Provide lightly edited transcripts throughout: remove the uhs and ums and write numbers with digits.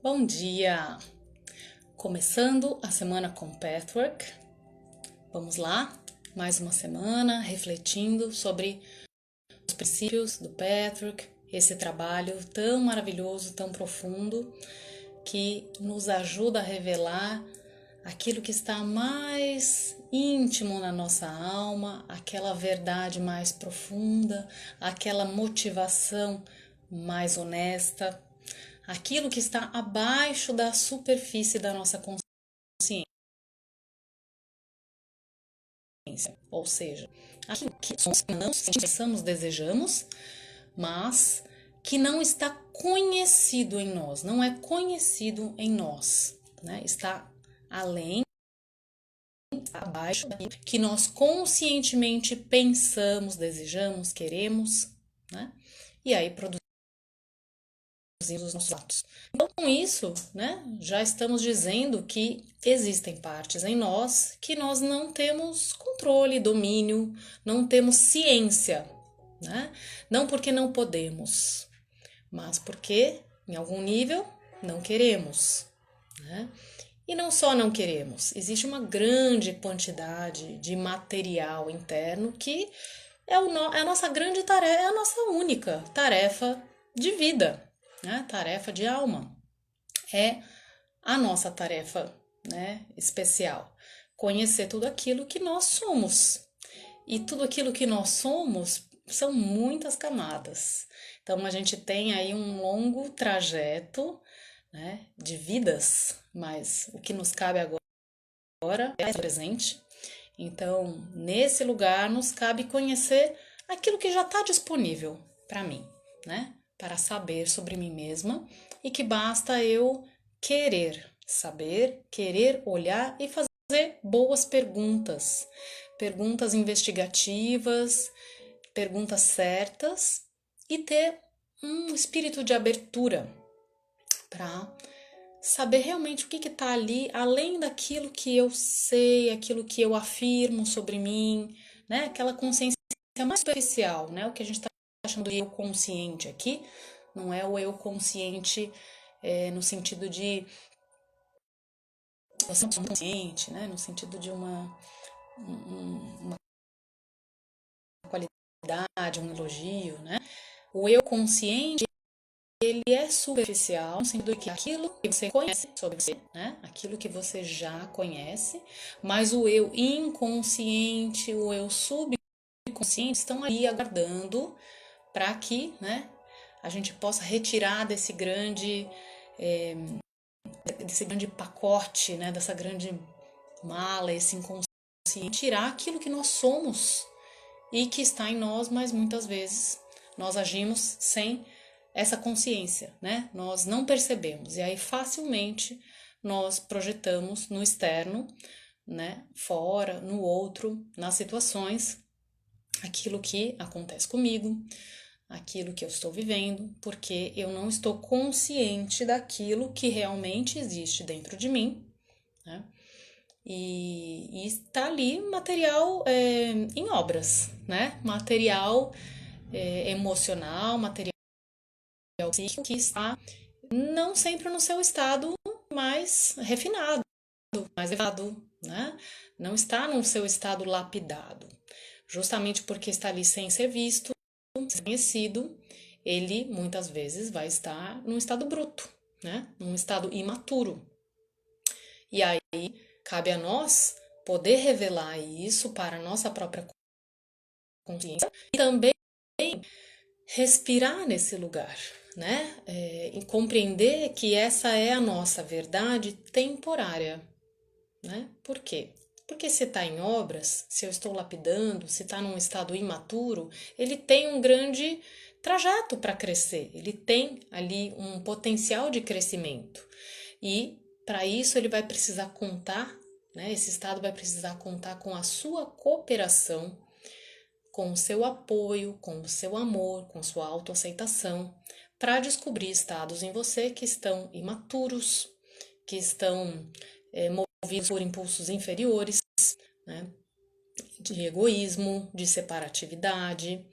Bom dia! Começando a semana com Pathwork. Vamos lá, mais uma semana refletindo sobre os princípios do Pathwork, esse trabalho tão maravilhoso, tão profundo, que nos ajuda a revelar aquilo que está mais íntimo na nossa alma, aquela verdade mais profunda, aquela motivação mais honesta, aquilo que está abaixo da superfície da nossa consciência, ou seja, aquilo que não pensamos, desejamos, mas que não está conhecido em nós, não é conhecido em nós, né? Está além, abaixo daquilo que nós conscientemente pensamos, desejamos, queremos, né? E aí produzimos os nossos atos. Então, com isso, né, já estamos dizendo que existem partes em nós que nós não temos controle, domínio, não temos ciência, né? Não porque não podemos, mas porque, em algum nível, não queremos, né? E não só não queremos, existe uma grande quantidade de material interno que é a nossa grande tarefa, é a nossa única tarefa de vida, né? Tarefa de alma. É a nossa tarefa, né, especial. Conhecer tudo aquilo que nós somos. E tudo aquilo que nós somos são muitas camadas. Então a gente tem aí um longo trajeto, né, de vidas, mas o que nos cabe agora é o presente. Então, nesse lugar, nos cabe conhecer aquilo que já está disponível para mim, né? Para saber sobre mim mesma e que basta eu querer saber, querer olhar e fazer boas perguntas, perguntas investigativas, perguntas certas e ter um espírito de abertura para saber realmente o que está ali, além daquilo que eu sei, aquilo que eu afirmo sobre mim, né? Aquela consciência mais superficial, né? O que a gente está chamando de eu consciente aqui, não é o eu consciente no sentido de você é consciente, né? No sentido de uma qualidade, um elogio, né? O eu consciente ele é superficial, no sentido de que aquilo que você conhece sobre você, né? Aquilo que você já conhece, mas o eu inconsciente, o eu subconsciente estão aí aguardando para que, né, a gente possa retirar desse grande pacote, né, dessa grande mala, esse inconsciente, tirar aquilo que nós somos e que está em nós, mas muitas vezes nós agimos sem essa consciência, né? Nós não percebemos e aí facilmente nós projetamos no externo, né? Fora, no outro, nas situações, aquilo que acontece comigo, aquilo que eu estou vivendo, porque eu não estou consciente daquilo que realmente existe dentro de mim, né? E está ali material em obras, né? Material emocional, material psíquico que está não sempre no seu estado mais refinado, mais elevado, né? Não está no seu estado lapidado. Justamente porque está ali sem ser visto, sem ser conhecido, ele muitas vezes vai estar num estado bruto, né? Num estado imaturo. E aí cabe a nós poder revelar isso para a nossa própria consciência e também respirar nesse lugar, né? E compreender que essa é a nossa verdade temporária, né? Por quê? Porque se está em obras, se eu estou lapidando, se está num estado imaturo, ele tem um grande trajeto para crescer, ele tem ali um potencial de crescimento. E para isso ele vai precisar contar, né? Esse estado vai precisar contar com a sua cooperação, com o seu apoio, com o seu amor, com a sua autoaceitação, para descobrir estados em você que estão imaturos, que estão movidos por impulsos inferiores, né? De egoísmo, de separatividade.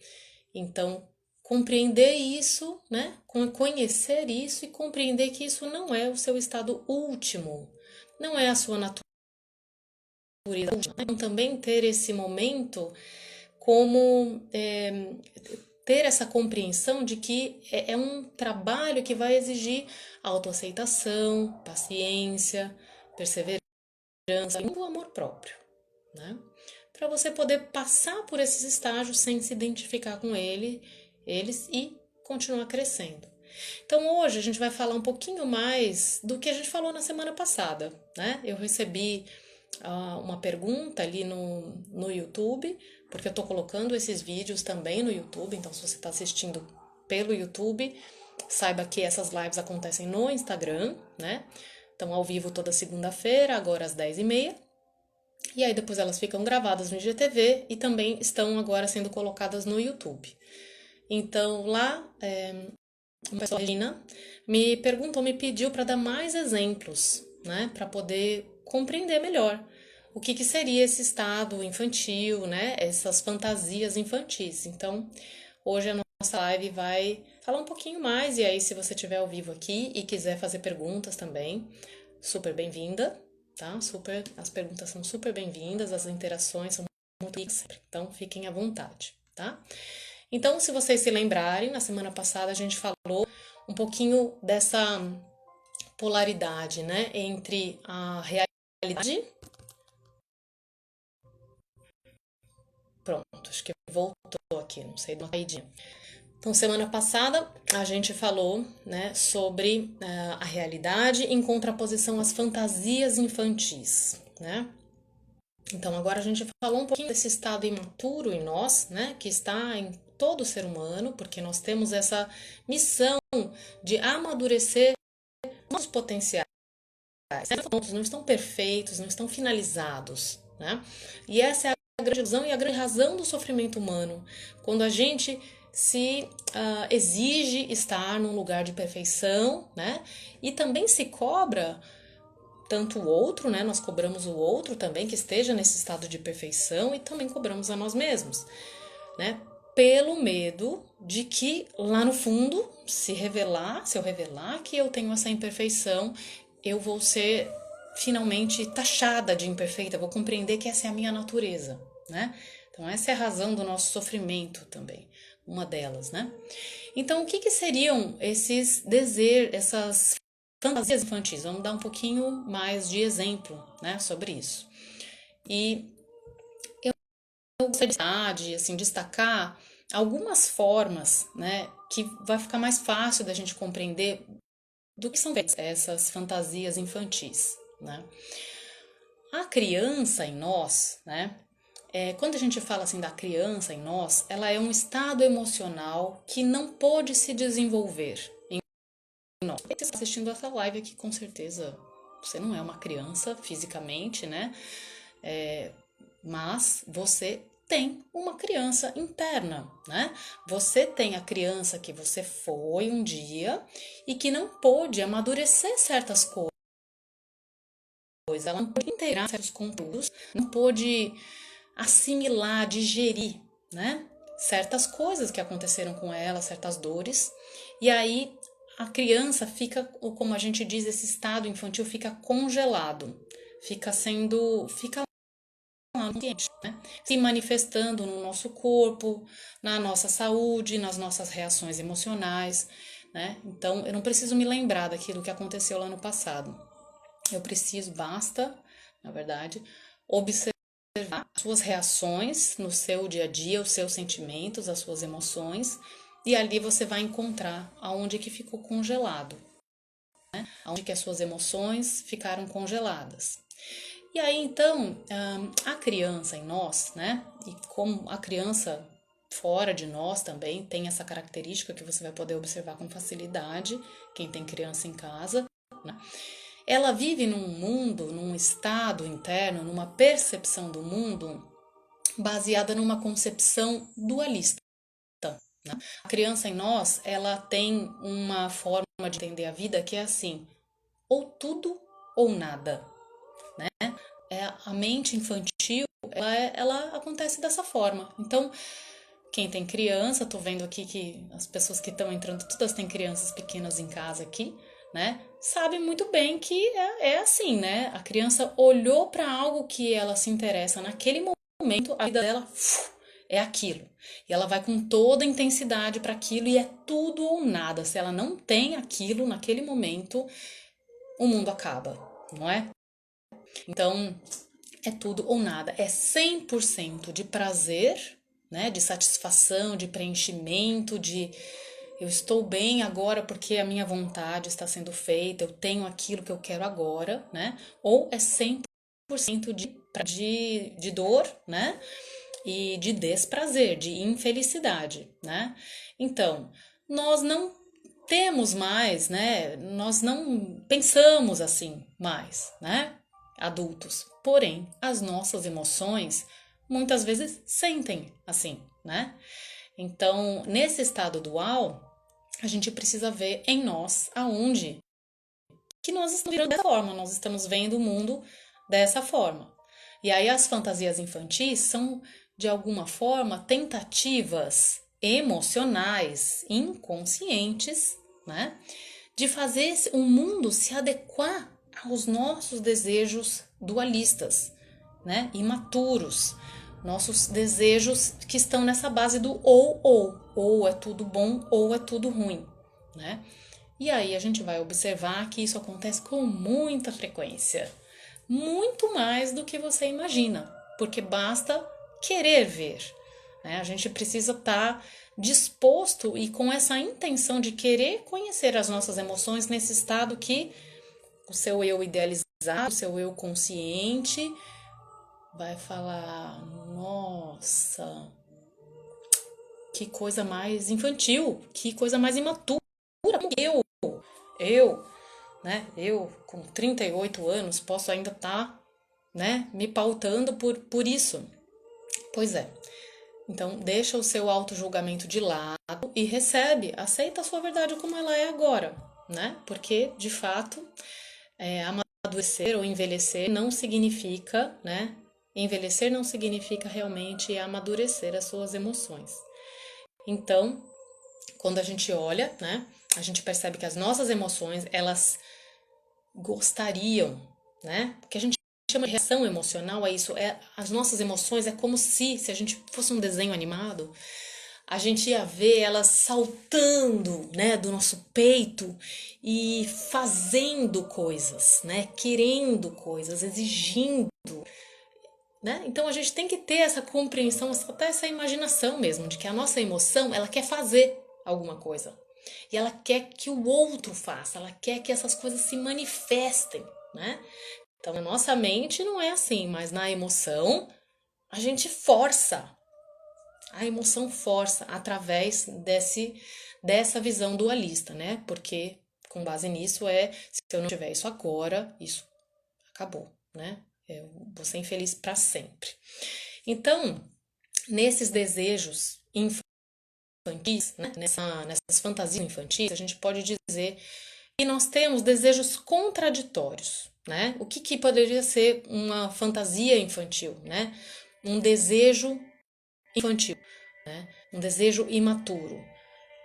Então, compreender isso, né? Conhecer isso e compreender que isso não é o seu estado último, não é a sua natureza. Então, também ter esse momento como ter essa compreensão de que é um trabalho que vai exigir autoaceitação, paciência, perseverança e o amor próprio, né? Para você poder passar por esses estágios sem se identificar com eles e continuar crescendo. Então hoje a gente vai falar um pouquinho mais do que a gente falou na semana passada, né? Eu recebi uma pergunta ali no YouTube, porque eu tô colocando esses vídeos também no YouTube, então se você está assistindo pelo YouTube, saiba que essas lives acontecem no Instagram, né? Então ao vivo toda segunda-feira, agora às 10h30. E aí depois elas ficam gravadas no IGTV e também estão agora sendo colocadas no YouTube. Então lá, a pessoa Regina me perguntou, me pediu para dar mais exemplos, né, para poder compreender melhor o que seria esse estado infantil, né, essas fantasias infantis. Então, hoje a nossa live vai falar um pouquinho mais, e aí se você estiver ao vivo aqui e quiser fazer perguntas também, super bem-vinda, tá? As perguntas são super bem-vindas, as interações são muito ricas, então fiquem à vontade, tá? Então, se vocês se lembrarem, na semana passada a gente falou um pouquinho dessa polaridade, né, entre a realidade. Pronto, acho que voltou aqui, não sei, uma caidinha. Então, semana passada a gente falou, né, sobre a realidade em contraposição às fantasias infantis, né? Então, agora a gente falou um pouquinho desse estado imaturo em nós, né, que está em todo ser humano, porque nós temos essa missão de amadurecer nossos potenciais. Não estão perfeitos, não estão finalizados, né? E essa é a grande ilusão e a grande razão do sofrimento humano. Quando a gente se exige estar num lugar de perfeição, né? E também se cobra tanto o outro, né? Nós cobramos o outro também que esteja nesse estado de perfeição e também cobramos a nós mesmos, né? Pelo medo de que lá no fundo, se eu revelar que eu tenho essa imperfeição, eu vou ser finalmente taxada de imperfeita, vou compreender que essa é a minha natureza, né? Então essa é a razão do nosso sofrimento também, uma delas, né? Então o que seriam esses desejos, essas fantasias infantis? Vamos dar um pouquinho mais de exemplo, né, sobre isso. E eu gostaria de assim, destacar algumas formas, né, que vai ficar mais fácil da gente compreender do que são essas fantasias infantis, né? A criança em nós, né, quando a gente fala assim da criança em nós, ela é um estado emocional que não pôde se desenvolver em nós. Você está assistindo essa live aqui, com certeza você não é uma criança fisicamente, né? Mas você tem uma criança interna, né? Você tem a criança que você foi um dia e que não pôde amadurecer certas coisas, ela não pôde integrar certos conteúdos, não pôde assimilar, digerir, né? Certas coisas que aconteceram com ela, certas dores, e aí a criança fica, como a gente diz, esse estado infantil fica congelado, fica lá no ambiente, né? Se manifestando no nosso corpo, na nossa saúde, nas nossas reações emocionais, né? Então, eu não preciso me lembrar daquilo que aconteceu lá no passado. Basta, na verdade, observar as suas reações no seu dia a dia, os seus sentimentos, as suas emoções, e ali você vai encontrar aonde que ficou congelado, né? Aonde que as suas emoções ficaram congeladas. E aí, então, a criança em nós, né? E como a criança fora de nós também tem essa característica que você vai poder observar com facilidade, quem tem criança em casa, né? Ela vive num mundo, num estado interno, numa percepção do mundo baseada numa concepção dualista, né? A criança em nós, ela tem uma forma de entender a vida que é assim, ou tudo ou nada, né? A mente infantil, ela acontece dessa forma. Então, Quem tem criança, tô vendo aqui que as pessoas que estão entrando, todas têm crianças pequenas em casa aqui, né? Sabe muito bem que é assim, né? A criança olhou para algo que ela se interessa naquele momento, a vida dela é aquilo. E ela vai com toda a intensidade para aquilo e é tudo ou nada. Se ela não tem aquilo naquele momento, o mundo acaba, não é? Então, é tudo ou nada. É 100% de prazer, né? De satisfação, de preenchimento, de eu estou bem agora porque a minha vontade está sendo feita, eu tenho aquilo que eu quero agora, né? Ou é 100% de dor, né? E de desprazer, de infelicidade, né? Então, nós não temos mais, né? Nós não pensamos assim mais, né? Adultos. Porém, as nossas emoções muitas vezes sentem assim, né? Então, nesse estado dual, a gente precisa ver em nós aonde que nós estamos virando dessa forma, nós estamos vendo o mundo dessa forma. E aí as fantasias infantis são, de alguma forma, tentativas emocionais, inconscientes, né? De fazer o mundo se adequar aos nossos desejos dualistas, né? Imaturos. Nossos desejos que estão nessa base do ou é tudo bom ou é tudo ruim, né? E aí a gente vai observar que isso acontece com muita frequência, muito mais do que você imagina, porque basta querer ver, né? A gente precisa estar disposto e com essa intenção de querer conhecer as nossas emoções nesse estado que o seu eu idealizado, o seu eu consciente vai falar: nossa, que coisa mais infantil, que coisa mais imatura. Eu, né? Eu com 38 anos posso ainda estar, né, me pautando por isso. Pois é. Então, deixa o seu auto-julgamento de lado e recebe, aceita a sua verdade como ela é agora, né? Porque, de fato, amadurecer ou envelhecer não significa, né? Envelhecer não significa realmente amadurecer as suas emoções. Então, quando a gente olha, né? A gente percebe que as nossas emoções, elas gostariam, né? O que a gente chama de reação emocional é isso, as nossas emoções é como se a gente fosse um desenho animado, a gente ia ver elas saltando, né, do nosso peito e fazendo coisas, né, querendo coisas, exigindo, né? Então a gente tem que ter essa compreensão, até essa imaginação mesmo, de que a nossa emoção, ela quer fazer alguma coisa. E ela quer que o outro faça, ela quer que essas coisas se manifestem, né? Então, na nossa mente não é assim, mas na emoção a gente força. A emoção força através dessa visão dualista, né? Porque com base nisso se eu não tiver isso agora, isso acabou, né? Eu vou ser infeliz para sempre. Então, nesses desejos infantis, né? Nessas fantasias infantis, a gente pode dizer que nós temos desejos contraditórios, né? O que poderia ser uma fantasia infantil, né? Um desejo infantil, né? Um desejo imaturo.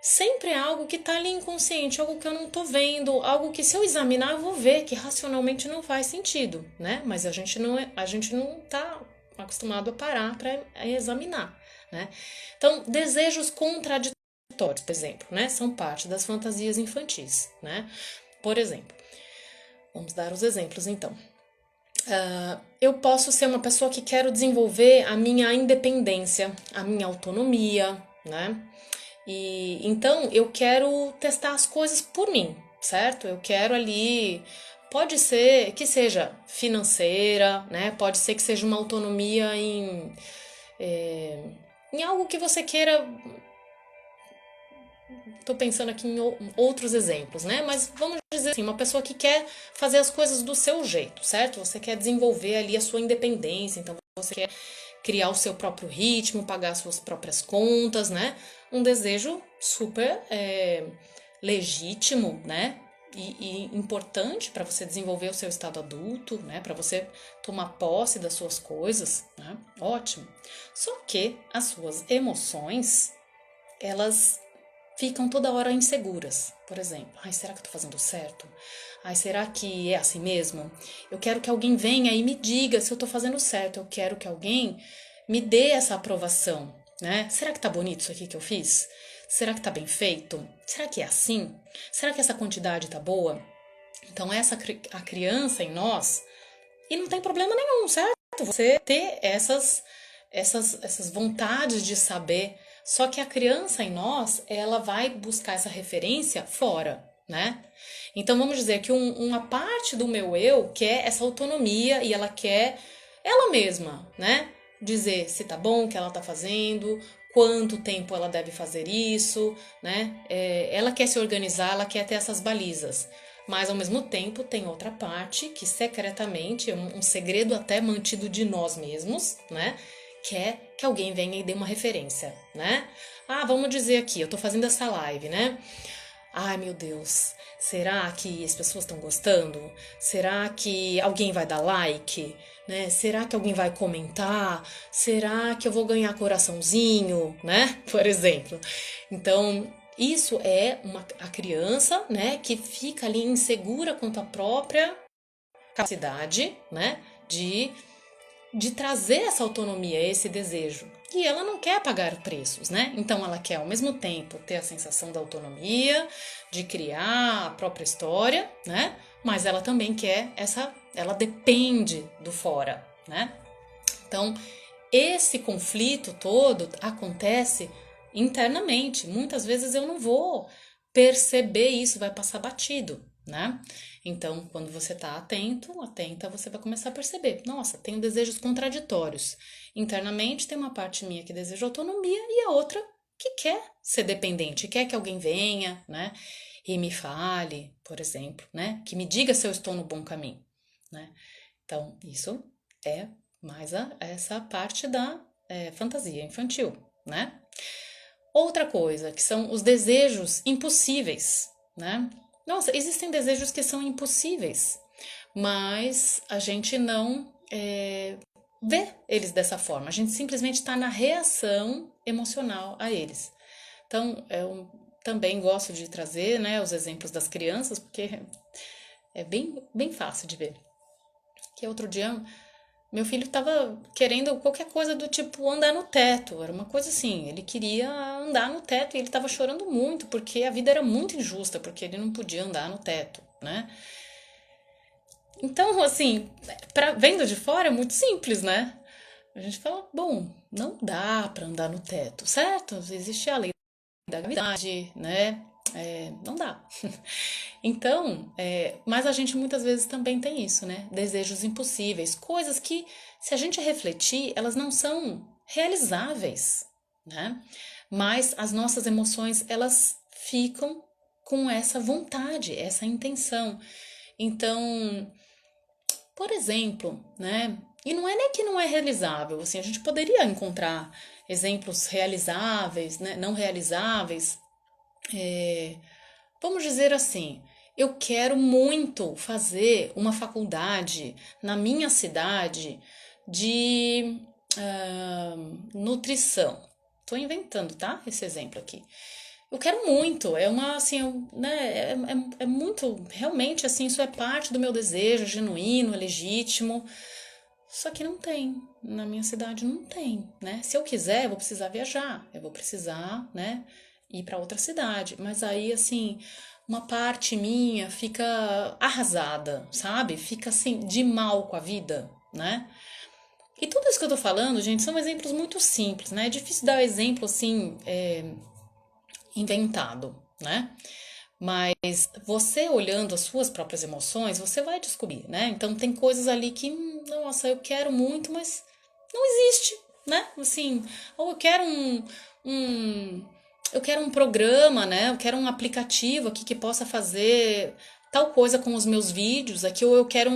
Sempre é algo que está ali inconsciente, algo que eu não estou vendo, algo que se eu examinar eu vou ver que racionalmente não faz sentido, né? Mas a gente não está acostumado a parar para examinar, né? Então, desejos contraditórios, por exemplo, né? São parte das fantasias infantis, né? Por exemplo, vamos dar os exemplos então. Eu posso ser uma pessoa que quero desenvolver a minha independência, a minha autonomia, né? E então eu quero testar as coisas por mim, certo? Eu quero ali, pode ser que seja financeira, né? Pode ser que seja uma autonomia em algo que você queira. Estou pensando aqui em outros exemplos, né? Mas vamos dizer assim, uma pessoa que quer fazer as coisas do seu jeito, certo? Você quer desenvolver ali a sua independência, então você quer criar o seu próprio ritmo, pagar suas próprias contas, né? Um desejo super legítimo, né? e importante para você desenvolver o seu estado adulto, né? Para você tomar posse das suas coisas, né? Ótimo. Só que as suas emoções, elas ficam toda hora inseguras. Por exemplo, ai, será que eu tô fazendo certo? Ai, será que é assim mesmo? Eu quero que alguém venha e me diga se eu tô fazendo certo. Eu quero que alguém me dê essa aprovação, né? Será que tá bonito isso aqui que eu fiz? Será que tá bem feito? Será que é assim? Será que essa quantidade tá boa? Então, a criança em nós, e não tem problema nenhum, certo? Você ter essas vontades de saber. Só que a criança em nós, ela vai buscar essa referência fora, né? Então vamos dizer que uma parte do meu eu quer essa autonomia e ela quer ela mesma, né? Dizer se tá bom o que ela tá fazendo, quanto tempo ela deve fazer isso, né? Ela quer se organizar, ela quer ter essas balizas. Mas ao mesmo tempo tem outra parte que secretamente, é um segredo até mantido de nós mesmos, né? Quer que alguém venha e dê uma referência, né? Ah, vamos dizer aqui, eu tô fazendo essa live, né? Ai, meu Deus, será que as pessoas estão gostando? Será que alguém vai dar like? Né? Será que alguém vai comentar? Será que eu vou ganhar coraçãozinho, né? Por exemplo. Então, isso é a criança, né, que fica ali insegura quanto à própria capacidade, né, de trazer essa autonomia, esse desejo. E ela não quer pagar preços, né? Então ela quer ao mesmo tempo ter a sensação da autonomia, de criar a própria história, né? Mas ela também quer ela depende do fora, né? Então, esse conflito todo acontece internamente. Muitas vezes eu não vou perceber isso, vai passar batido, né? Então, quando você tá atenta, você vai começar a perceber. Nossa, tenho desejos contraditórios. Internamente tem uma parte minha que deseja autonomia e a outra que quer ser dependente, quer que alguém venha, né? E me fale, por exemplo, né? Que me diga se eu estou no bom caminho, né? Então, isso é mais essa parte da fantasia infantil, né? Outra coisa, que são os desejos impossíveis, né? Nossa, existem desejos que são impossíveis, mas a gente não vê eles dessa forma. A gente simplesmente está na reação emocional a eles. Então, eu também gosto de trazer, né, os exemplos das crianças, porque é bem fácil de ver. Que outro dia meu filho tava querendo qualquer coisa do tipo andar no teto. Era uma coisa assim, ele queria andar no teto e ele tava chorando muito, porque a vida era muito injusta, porque ele não podia andar no teto, né? Então, assim, vendo de fora é muito simples, né? A gente fala, bom, não dá para andar no teto, certo? Existe a lei da gravidade, né? Não dá. Então, mas a gente muitas vezes também tem isso, né? Desejos impossíveis, coisas que, se a gente refletir, elas não são realizáveis, né? Mas as nossas emoções, elas ficam com essa vontade, essa intenção. Então, por exemplo, né? E não é nem que não é realizável, assim, a gente poderia encontrar exemplos realizáveis, né? Não realizáveis. Vamos dizer assim, eu quero muito fazer uma faculdade na minha cidade de ah, nutrição. Estou inventando, tá? Esse exemplo aqui. Eu quero muito, é uma assim, né, é muito, realmente assim, isso é parte do meu desejo, genuíno, é legítimo. Só que não tem, na minha cidade não tem, né? Se eu quiser, eu vou precisar viajar, eu vou precisar, né, ir para outra cidade. Mas aí, assim, uma parte minha fica arrasada, sabe? Fica assim, de mal com a vida, né? E tudo isso que eu tô falando, gente, são exemplos muito simples, né? É difícil dar exemplo assim, inventado, né? Mas você olhando as suas próprias emoções, você vai descobrir, né? Então tem coisas ali que, nossa, eu quero muito, mas não existe, né? Assim, ou um eu quero um programa, né? Eu quero um aplicativo aqui que possa fazer tal coisa com os meus vídeos aqui, ou eu quero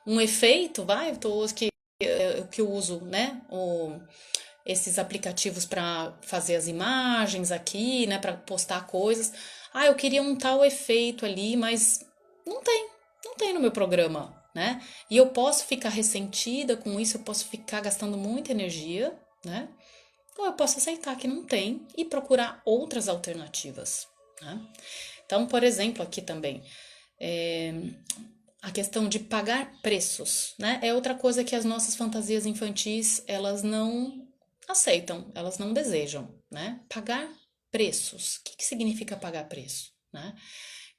um efeito, vai, que eu uso, né? Esses aplicativos para fazer as imagens aqui, né, para postar coisas. Ah, eu queria um tal efeito ali, mas Não tem, não tem no meu programa, né? E eu posso ficar ressentida com isso, eu posso ficar gastando muita energia, né? Ou eu posso aceitar que não tem e procurar outras alternativas, né? Então, por exemplo, aqui também, é, a questão de pagar preços, né? É outra coisa que as nossas fantasias infantis, elas não aceitam, elas não desejam, né? Pagar preços. O que significa pagar preço, né?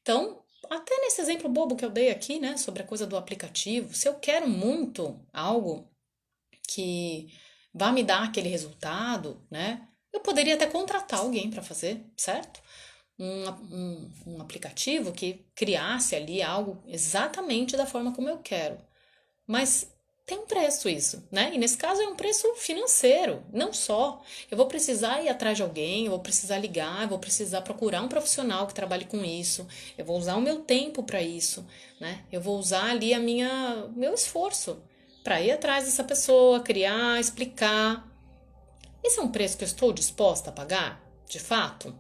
Então, até nesse exemplo bobo que eu dei aqui, né, sobre a coisa do aplicativo, se eu quero muito algo que vá me dar aquele resultado, né, eu poderia até contratar alguém para fazer, certo? Um aplicativo que criasse ali algo exatamente da forma como eu quero. Mas tem um preço isso, né? E nesse caso é um preço financeiro, não só. Eu vou precisar ir atrás de alguém, eu vou precisar ligar, eu vou precisar procurar um profissional que trabalhe com isso, eu vou usar o meu tempo para isso, né? Eu vou usar ali meu esforço para ir atrás dessa pessoa, criar, explicar. Esse é um preço que eu estou disposta a pagar, de fato?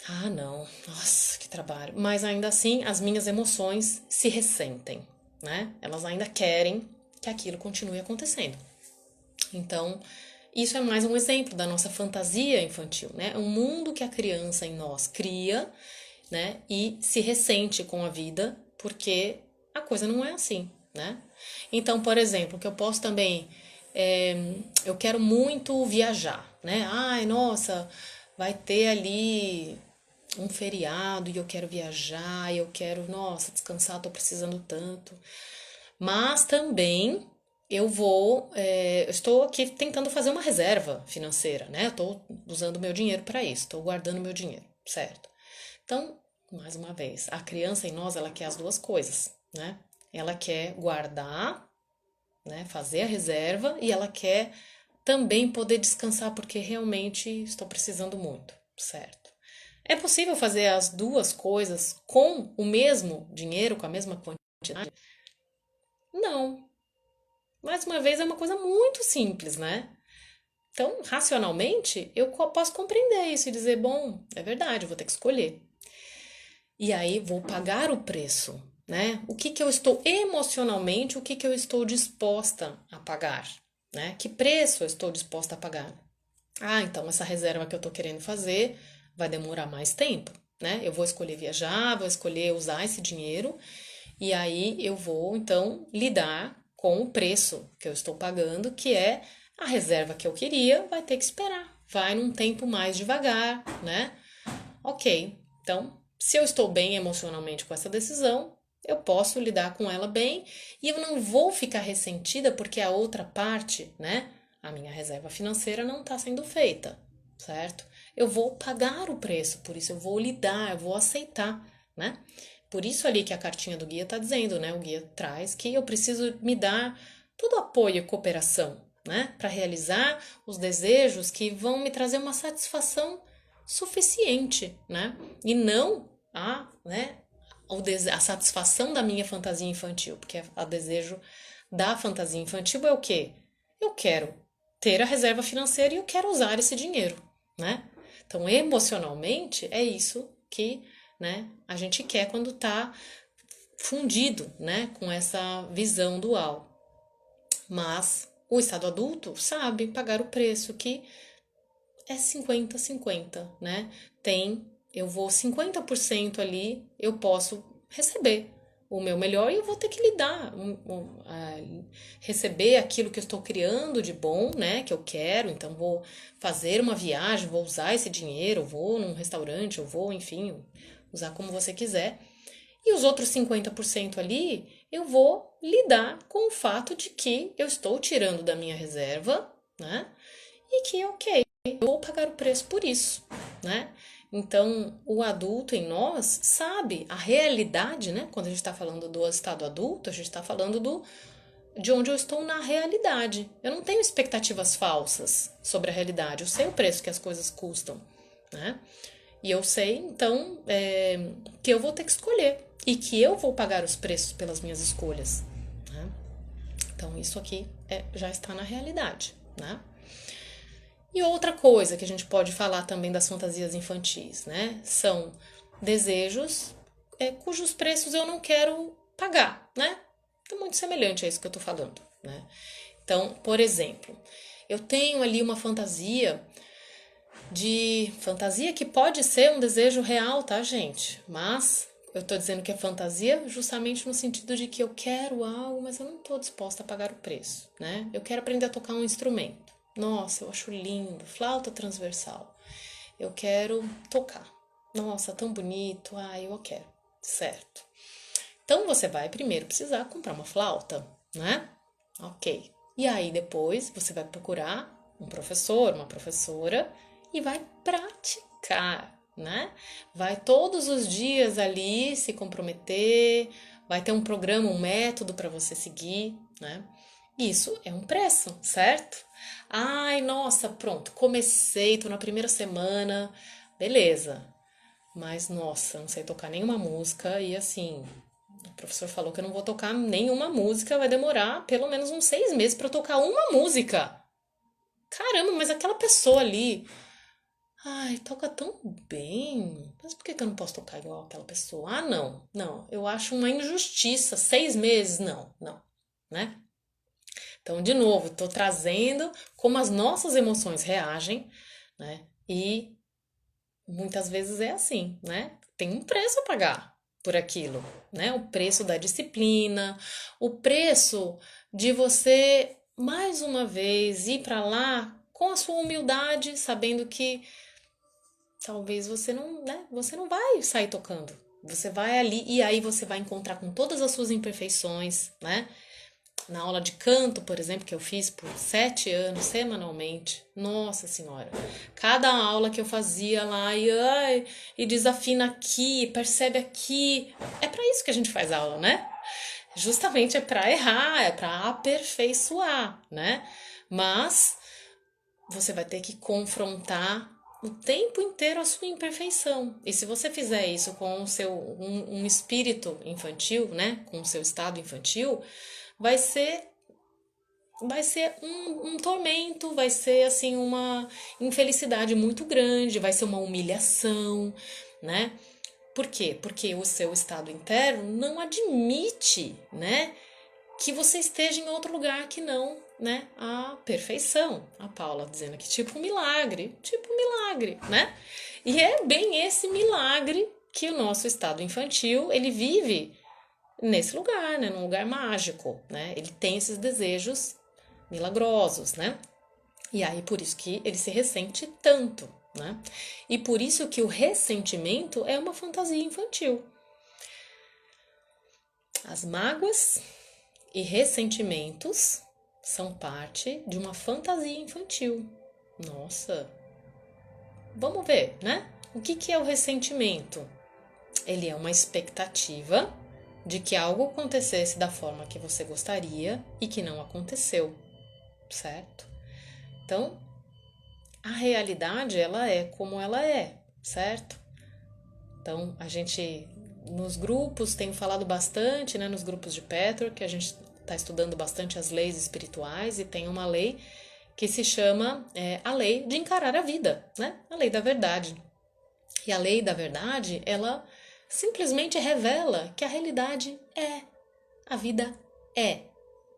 Ah, não. Nossa, que trabalho. Mas ainda assim, as minhas emoções se ressentem, né? Elas ainda querem que aquilo continue acontecendo. Então, isso é mais um exemplo da nossa fantasia infantil, né? É um mundo que a criança em nós cria, né? E se ressente com a vida, porque a coisa não é assim, né? Então, por exemplo, que eu posso também, eu quero muito viajar, né? Ai, nossa, vai ter ali um feriado e eu quero viajar, eu quero, nossa, descansar, tô precisando tanto. Mas também eu estou aqui tentando fazer uma reserva financeira, né? Eu tô usando meu dinheiro para isso, estou guardando meu dinheiro, certo? Então, mais uma vez, a criança em nós, ela quer as duas coisas, né? Ela quer guardar, né? Fazer a reserva e ela quer também poder descansar porque realmente estou precisando muito, certo? É possível fazer as duas coisas com o mesmo dinheiro, com a mesma quantidade? Não. Mais uma vez, é uma coisa muito simples, né? Então, racionalmente, eu posso compreender isso e dizer: bom, é verdade, eu vou ter que escolher. E aí vou pagar o preço, né? O que que eu estou emocionalmente, o que que eu estou disposta a pagar, né? Que preço eu estou disposta a pagar? Ah, então essa reserva que eu estou querendo fazer vai demorar mais tempo, né? Eu vou escolher viajar, vou escolher usar esse dinheiro e aí eu vou então lidar com o preço que eu estou pagando, que é a reserva que eu queria, vai ter que esperar, vai num tempo mais devagar, né? Ok, então se eu estou bem emocionalmente com essa decisão, eu posso lidar com ela bem e eu não vou ficar ressentida porque a outra parte, né? A minha reserva financeira não está sendo feita, certo? Eu vou pagar o preço, por isso eu vou lidar, eu vou aceitar, né? Por isso ali que a cartinha do guia está dizendo, né? O guia traz que eu preciso me dar todo apoio e cooperação, né? Para realizar os desejos que vão me trazer uma satisfação suficiente, né? E não né, a satisfação da minha fantasia infantil, porque a desejo da fantasia infantil é o quê? Eu quero ter a reserva financeira e eu quero usar esse dinheiro, né? Então, emocionalmente, é isso que, né, a gente quer quando tá fundido, né, com essa visão dual. Mas o estado adulto sabe pagar o preço, que é 50-50, né? Eu vou 50% ali, eu posso receber o meu melhor e eu vou ter que lidar, receber aquilo que eu estou criando de bom, né? Que eu quero, então vou fazer uma viagem, vou usar esse dinheiro, vou num restaurante, eu vou, enfim, usar como você quiser. E os outros 50% ali, eu vou lidar com o fato de que eu estou tirando da minha reserva, né? E que, ok, eu vou pagar o preço por isso, né? Então, o adulto em nós sabe a realidade, né? Quando a gente está falando do estado adulto, a gente está falando de onde eu estou na realidade. Eu não tenho expectativas falsas sobre a realidade. Eu sei o preço que as coisas custam, né? E eu sei, então, que eu vou ter que escolher e que eu vou pagar os preços pelas minhas escolhas, né? Então, isso aqui já está na realidade, né? E outra coisa que a gente pode falar também das fantasias infantis, né? São desejos cujos preços eu não quero pagar, né? É muito semelhante a isso que eu tô falando, né? Então, por exemplo, eu tenho ali uma fantasia que pode ser um desejo real, tá, gente? Mas eu tô dizendo que é fantasia justamente no sentido de que eu quero algo, mas eu não tô disposta a pagar o preço, né? Eu quero aprender a tocar um instrumento. Nossa, eu acho lindo, flauta transversal. Eu quero tocar. Nossa, tão bonito. Ah, eu quero. Certo. Então você vai primeiro precisar comprar uma flauta, né? Ok. E aí depois você vai procurar um professor, uma professora e vai praticar, né? Vai todos os dias ali se comprometer, vai ter um programa, um método para você seguir, né? Isso é um preço, certo? Ai, nossa, pronto, comecei, tô na primeira semana, beleza. Mas, nossa, não sei tocar nenhuma música e assim, o professor falou que eu não vou tocar nenhuma música, vai demorar pelo menos uns 6 meses para eu tocar uma música. Caramba, mas aquela pessoa ali, ai, toca tão bem. Mas por que que eu não posso tocar igual aquela pessoa? Ah, não, não, eu acho uma injustiça. 6 meses, não, não, né? Então, de novo, estou trazendo como as nossas emoções reagem, né? E muitas vezes é assim, né? Tem um preço a pagar por aquilo, né? O preço da disciplina, o preço de você mais uma vez ir para lá com a sua humildade, sabendo que talvez você não, né? Você não vai sair tocando. Você vai ali e aí você vai encontrar com todas as suas imperfeições, né? Na aula de canto, por exemplo, que eu fiz por 7 anos, semanalmente. Nossa Senhora. Cada aula que eu fazia lá, e desafina aqui, percebe aqui. É para isso que a gente faz aula, né? Justamente é para errar, é para aperfeiçoar, né? Mas você vai ter que confrontar o tempo inteiro a sua imperfeição. E se você fizer isso com o seu um espírito infantil, né, com o seu estado infantil, vai ser um tormento, vai ser assim uma infelicidade muito grande, vai ser uma humilhação, né? Por quê? Porque o seu estado interno não admite, né, que você esteja em outro lugar que não, né, a perfeição. A Paula dizendo aqui, tipo um milagre, né? E é bem esse milagre que o nosso estado infantil, ele vive nesse lugar, né, num lugar mágico, né? Ele tem esses desejos milagrosos, né? E aí por isso que ele se ressente tanto, né? E por isso que o ressentimento é uma fantasia infantil. As mágoas e ressentimentos são parte de uma fantasia infantil. Nossa, vamos ver, né? O que é o ressentimento? Ele é uma expectativa de que algo acontecesse da forma que você gostaria e que não aconteceu, certo? Então, a realidade ela é como ela é, certo? Então, a gente nos grupos tem falado bastante, né, nos grupos de Petro, que a gente está estudando bastante as leis espirituais e tem uma lei que se chama a lei de encarar a vida, né? A lei da verdade. E a lei da verdade, ela simplesmente revela que a realidade é, a vida é,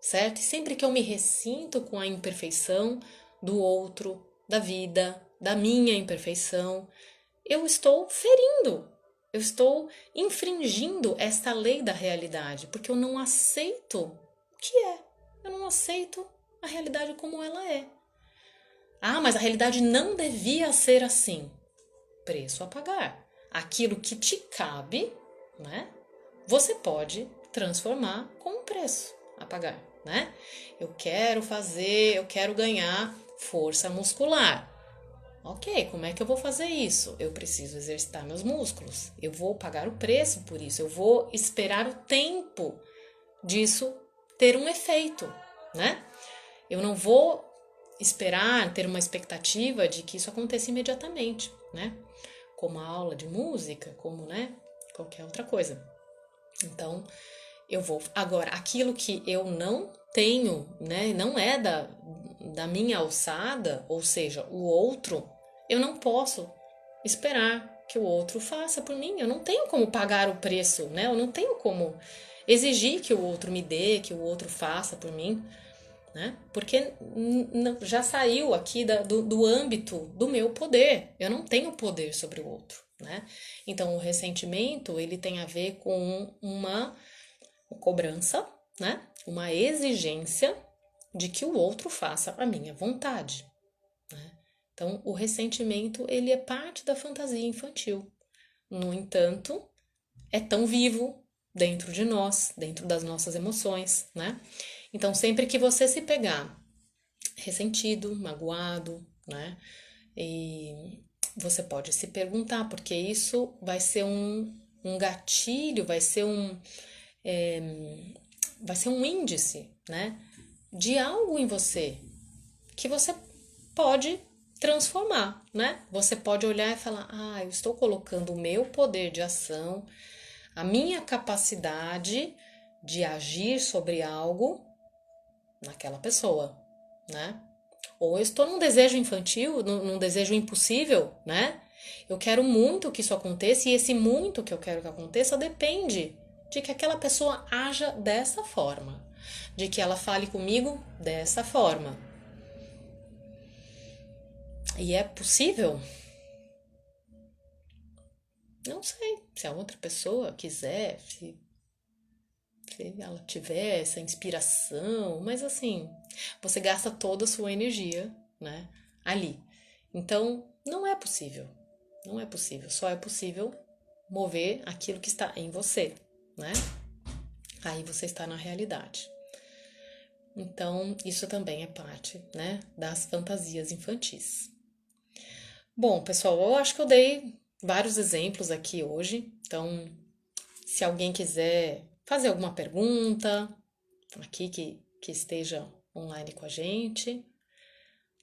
certo? E sempre que eu me ressinto com a imperfeição do outro, da vida, da minha imperfeição, eu estou ferindo, eu estou infringindo esta lei da realidade, porque eu não aceito o que é, eu não aceito a realidade como ela é. Ah, mas a realidade não devia ser assim. Preço a pagar. Aquilo que te cabe, né? Você pode transformar com um preço a pagar, né? Eu quero ganhar força muscular. Ok, como é que eu vou fazer isso? Eu preciso exercitar meus músculos. Eu vou pagar o preço por isso. Eu vou esperar o tempo disso ter um efeito, né? Eu não vou esperar, ter uma expectativa de que isso aconteça imediatamente, né? Como a aula de música, como, né, qualquer outra coisa. Então, eu vou. Agora, aquilo que eu não tenho, né, não é da minha alçada, ou seja, o outro, eu não posso esperar que o outro faça por mim. Eu não tenho como pagar o preço, né? Eu não tenho como exigir que o outro me dê, que o outro faça por mim, né? Porque já saiu aqui do âmbito do meu poder. Eu não tenho poder sobre o outro, né? Então, o ressentimento, ele tem a ver com uma cobrança, né? Uma exigência de que o outro faça a minha vontade, né? Então, o ressentimento, ele é parte da fantasia infantil. No entanto, é tão vivo dentro de nós, dentro das nossas emoções, né? Então, sempre que você se pegar ressentido, magoado, né? E você pode se perguntar, porque isso vai ser um gatilho, vai ser um índice, né? De algo em você que você pode transformar, né? Você pode olhar e falar: ah, eu estou colocando o meu poder de ação, a minha capacidade de agir sobre algo naquela pessoa, né? Ou eu estou num desejo infantil, num desejo impossível, né? Eu quero muito que isso aconteça, e esse muito que eu quero que aconteça depende de que aquela pessoa haja dessa forma, de que ela fale comigo dessa forma. E é possível? Não sei. Se a outra pessoa quiser, se ela tiver essa inspiração, mas assim, você gasta toda a sua energia, né, ali. Então, não é possível. Não é possível. Só é possível mover aquilo que está em você, né? Aí você está na realidade. Então, isso também é parte, né, das fantasias infantis. Bom, pessoal, eu acho que eu dei vários exemplos aqui hoje. Então, se alguém quiser fazer alguma pergunta aqui que esteja online com a gente,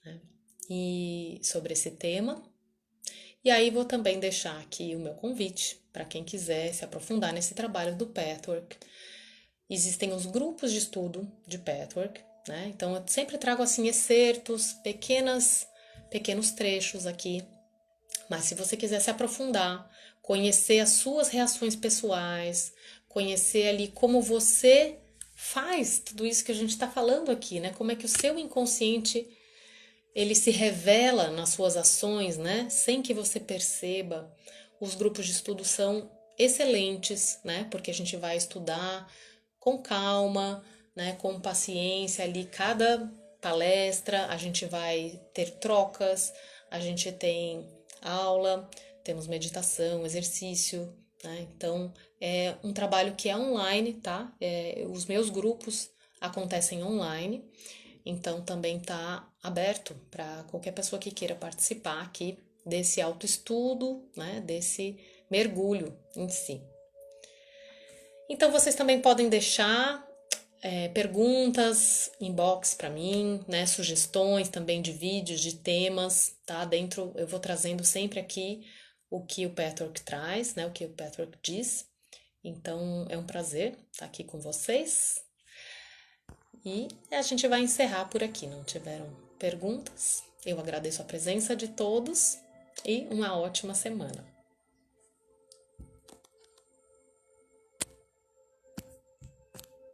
né, e sobre esse tema. E aí vou também deixar aqui o meu convite para quem quiser se aprofundar nesse trabalho do Pathwork. Existem os grupos de estudo de Pathwork, né? Então eu sempre trago assim excertos, pequenos trechos aqui. Mas se você quiser se aprofundar, conhecer as suas reações pessoais, conhecer ali como você faz tudo isso que a gente está falando aqui, né? Como é que o seu inconsciente ele se revela nas suas ações, né? Sem que você perceba. Os grupos de estudo são excelentes, né? Porque a gente vai estudar com calma, né? Com paciência ali. Cada palestra a gente vai ter trocas, a gente tem aula, temos meditação, exercício, né? Então é um trabalho que é online, tá? Os meus grupos acontecem online. Então também está aberto para qualquer pessoa que queira participar aqui desse autoestudo, né, desse mergulho em si. Então vocês também podem deixar perguntas, inbox para mim, né, sugestões também de vídeos, de temas, tá? Dentro eu vou trazendo sempre aqui o que o Pathwork traz, né, o que o Pathwork diz. Então é um prazer estar aqui com vocês. E a gente vai encerrar por aqui. Não tiveram perguntas? Eu agradeço a presença de todos e uma ótima semana.